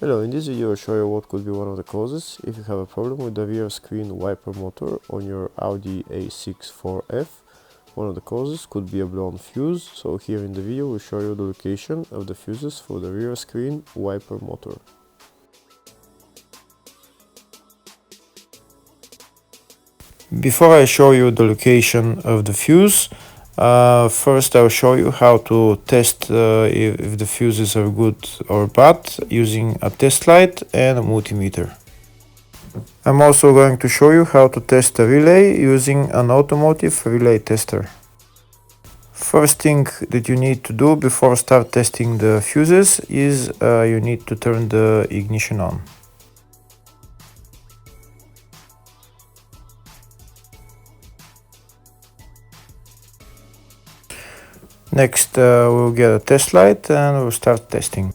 Hello, in this video I'll show you what could be one of the causes if you have a problem with the rear screen wiper motor on your Audi A6 4F. One of the causes could be a blown fuse, so here in the video we'll show you the location of the fuses for the rear screen wiper motor. Before I show you the location of the fuse, first I'll show you how to test if the fuses are good or bad using a test light and a multimeter. I'm also going to show you how to test a relay using an automotive relay tester. First thing that you need to do before start testing the fuses is you need to turn the ignition on. Next we'll get a test light and we'll start testing.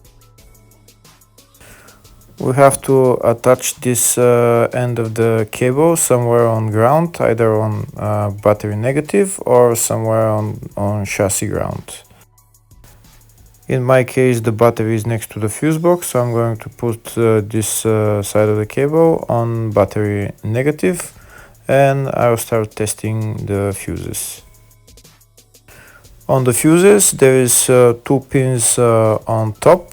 We have to attach this end of the cable somewhere on ground, either on battery negative or somewhere on chassis ground. In my case the battery is next to the fuse box, so I'm going to put this side of the cable on battery negative and I'll start testing the fuses. On the fuses there is two pins on top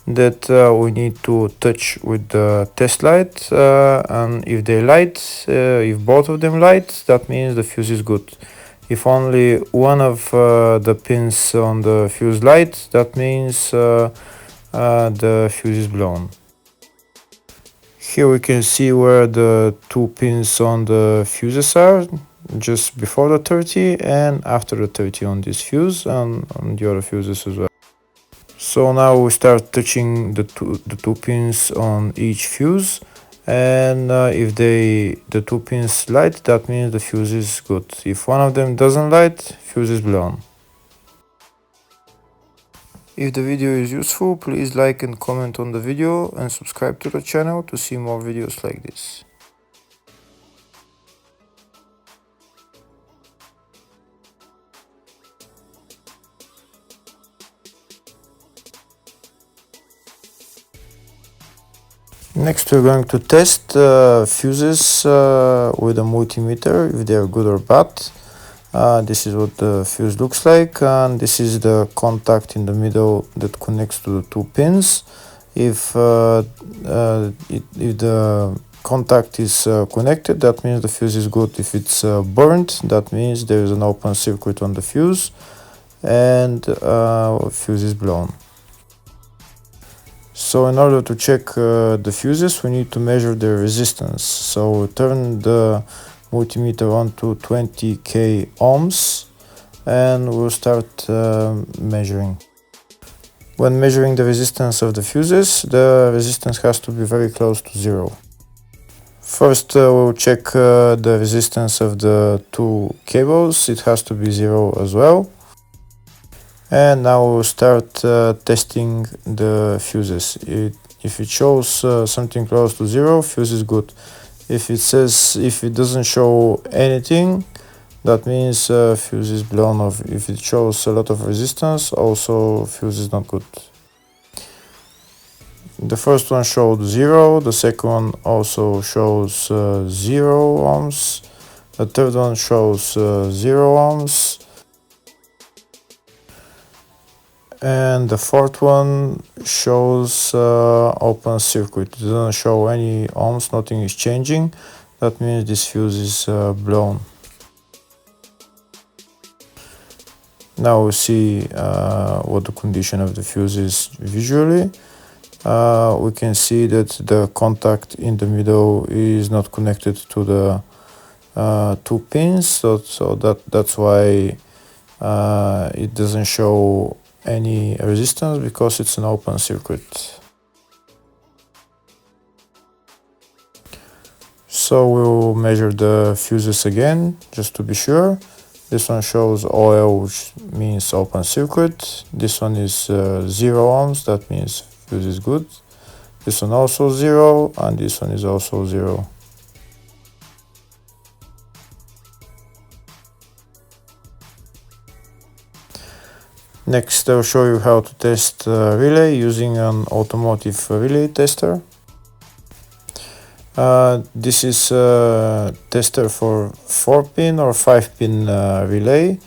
that we need to touch with the test light, and if they light, if both of them light, that means the fuse is good. If only one of the pins on the fuse light, that means the fuse is blown. Here we can see where the two pins on the fuses are, just before the 30 and after the 30 on this fuse and on the other fuses as well. So now we start touching the two pins on each fuse, and if the two pins light, that means the fuse is good. If one of them doesn't light, fuse is blown. If the video is useful, please like and comment on the video and subscribe to the channel to see more videos like this. Next we're going to test fuses with a multimeter, if they are good or bad. This is what the fuse looks like, and this is the contact in the middle that connects to the two pins. If the contact is connected, that means the fuse is good. If it's burnt, that means there is an open circuit on the fuse and fuse is blown. So in order to check the fuses, we need to measure the resistance. So turn the multimeter on to 20k ohms and we'll start measuring. When measuring the resistance of the fuses, the resistance has to be very close to zero. First we'll check the resistance of the two cables. It has to be zero as well. And now we'll start testing the fuses. If it shows something close to zero, fuse is good. If it doesn't show anything, that means fuse is blown off. If it shows a lot of resistance, also fuse is not good. The first one showed 0, the second one also shows 0 ohms, the third one shows 0 ohms, and the fourth one shows open circuit. It doesn't show any ohms, nothing is changing. That means this fuse is blown. Now we see what the condition of the fuse is visually. We can see that the contact in the middle is not connected to the two pins, so that's why it doesn't show any resistance, because it's an open circuit. So we'll measure the fuses again just to be sure. This one shows OL, which means open circuit. This one is 0 ohms, that means fuse is good. This one also 0, and this one is also 0. Next, I'll show you how to test relay using an automotive relay tester. This is a tester for 4-pin or 5-pin relay.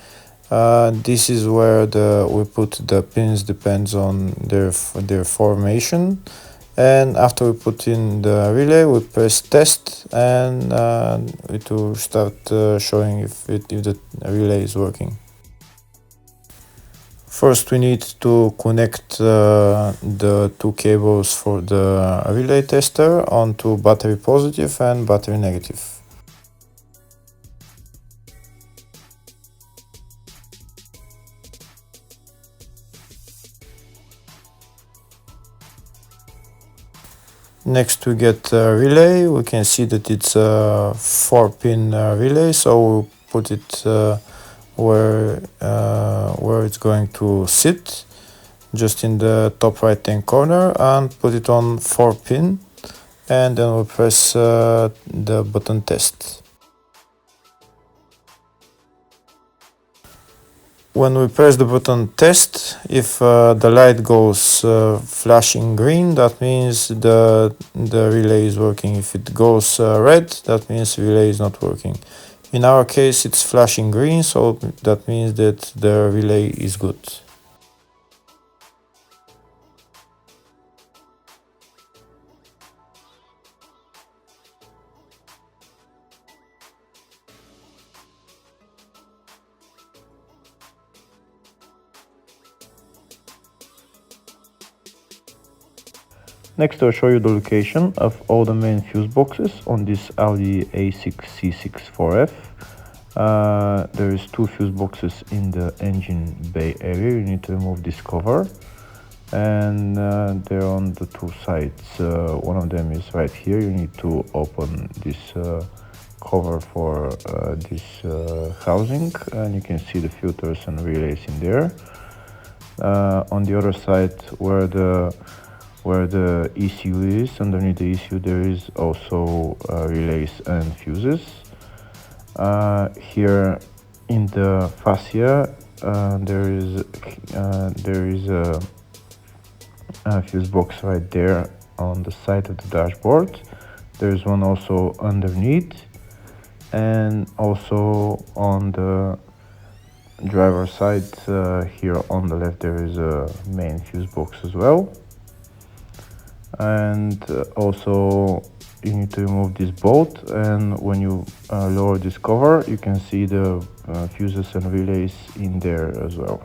This is where we put the pins, depends on their formation. And after we put in the relay, we press test, and it will start showing if the relay is working. First, we need to connect the two cables for the relay tester onto battery positive and battery negative. Next, we get a relay. We can see that it's a 4-pin relay, so we'll put it where it's going to sit, just in the top right hand corner, and put it on 4-pin, and then we'll press the button test. When we press the button test, if the light goes flashing green, that means the relay is working. If it goes red, that means the relay is not working. In our case, it's flashing green, so that means that the relay is good. Next, I'll show you the location of all the main fuse boxes on this Audi A6 C6 4F. There is 2 fuse boxes in the engine bay area. You need to remove this cover, and they're on the 2 sides. One of them is right here. You need to open this cover for this housing, and you can see the filters and relays in there. On the other side, where the ECU is, underneath the ECU there is also relays and fuses. Here in the fascia there is a fuse box right there on the side of the dashboard. There's one also underneath, and also on the driver side here on the left there is a main fuse box as well. And also you need to remove this bolt, and when you lower this cover, you can see the fuses and relays in there as well.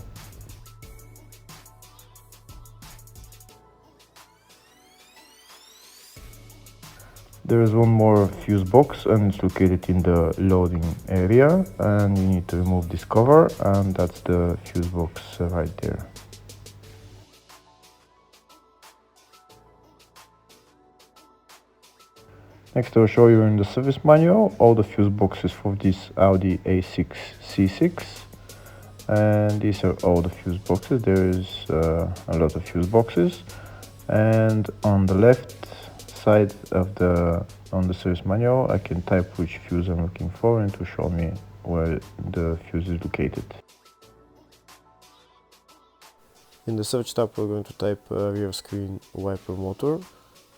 There is one more fuse box, and it's located in the loading area, and you need to remove this cover, and that's the fuse box right there. Next, I'll show you in the service manual all the fuse boxes for this Audi A6 C6, and these are all the fuse boxes. There is a lot of fuse boxes, and on the left side of the service manual I can type which fuse I'm looking for, and to show me where the fuse is located. In the search tab we're going to type rear screen wiper motor,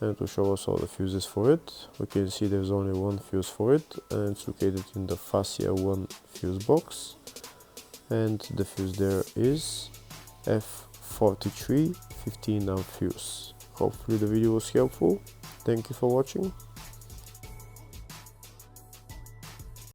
and to show us all the fuses for it. We can see there's only one fuse for it, and it's located in the fascia 1 fuse box, and the fuse there is F43 15 amp fuse. Hopefully the video was helpful. Thank you for watching.